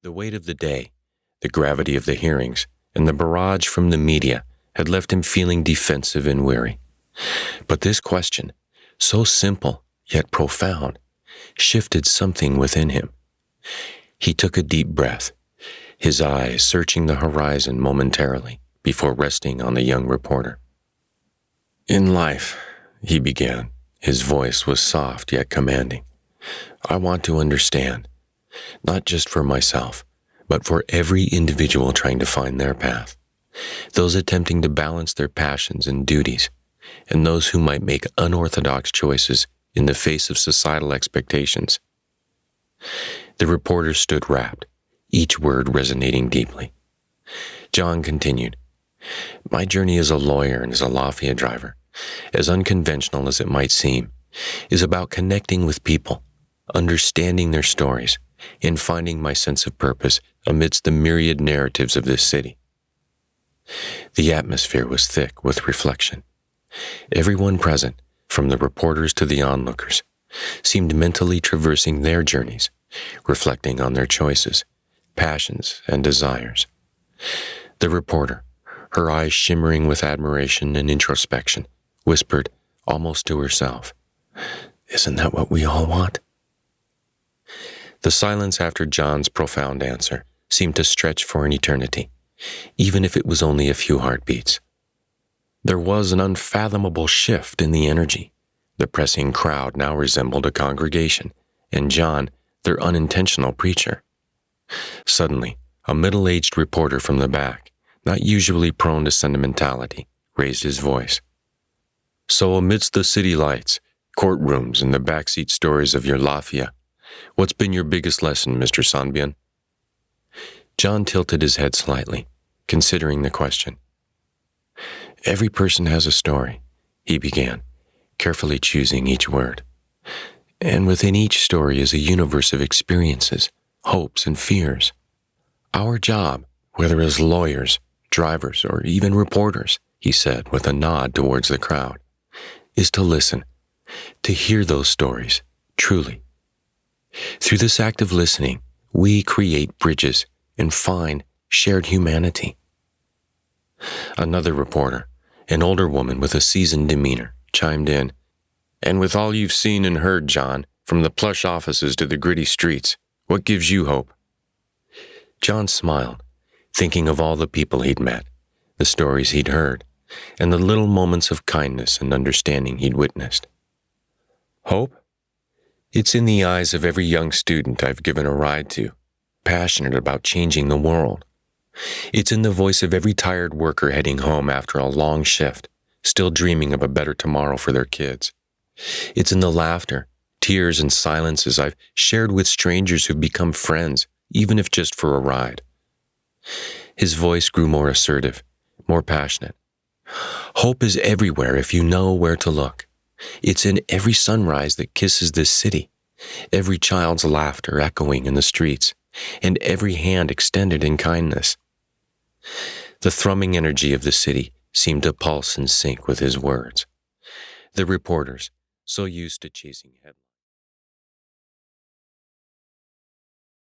The weight of the day, the gravity of the hearings, and the barrage from the media had left him feeling defensive and weary. But this question, so simple yet profound, shifted something within him. He took a deep breath, his eyes searching the horizon momentarily before resting on the young reporter. "In life," he began, his voice was soft yet commanding, "I want to understand, not just for myself, but for every individual trying to find their path, those attempting to balance their passions and duties, and those who might make unorthodox choices in the face of societal expectations." The reporter stood rapt, each word resonating deeply. John continued, "My journey as a lawyer and as a Laafia driver, as unconventional as it might seem, is about connecting with people, understanding their stories, and finding my sense of purpose amidst the myriad narratives of this city." The atmosphere was thick with reflection. Everyone present, from the reporters to the onlookers, seemed mentally traversing their journeys, reflecting on their choices, passions, and desires. The reporter, her eyes shimmering with admiration and introspection, whispered, almost to herself, "Isn't that what we all want?" The silence after John's profound answer seemed to stretch for an eternity, even if it was only a few heartbeats. There was an unfathomable shift in the energy. The pressing crowd now resembled a congregation, and John, their unintentional preacher. Suddenly, a middle-aged reporter from the back, not usually prone to sentimentality, raised his voice. "So amidst the city lights, courtrooms, and the backseat stories of your Laafia, what's been your biggest lesson, Mr. Sanbian?" John tilted his head slightly, considering the question. "Every person has a story," he began, carefully choosing each word. "And within each story is a universe of experiences, hopes, and fears. Our job, whether as lawyers, drivers, or even reporters," he said with a nod towards the crowd, "is to listen, to hear those stories, truly. Through this act of listening, we create bridges and find shared humanity." Another reporter, an older woman with a seasoned demeanor, chimed in, "And with all you've seen and heard, John, from the plush offices to the gritty streets, what gives you hope?" John smiled, thinking of all the people he'd met, the stories he'd heard, and the little moments of kindness and understanding he'd witnessed. "Hope? It's in the eyes of every young student I've given a ride to, passionate about changing the world. It's in the voice of every tired worker heading home after a long shift, still dreaming of a better tomorrow for their kids. It's in the laughter, tears, and silences I've shared with strangers who've become friends, even if just for a ride." His voice grew more assertive, more passionate. "Hope is everywhere if you know where to look. It's in every sunrise that kisses this city, every child's laughter echoing in the streets, and every hand extended in kindness." The thrumming energy of the city seemed to pulse in sync with his words. The reporters, so used to chasing headlines,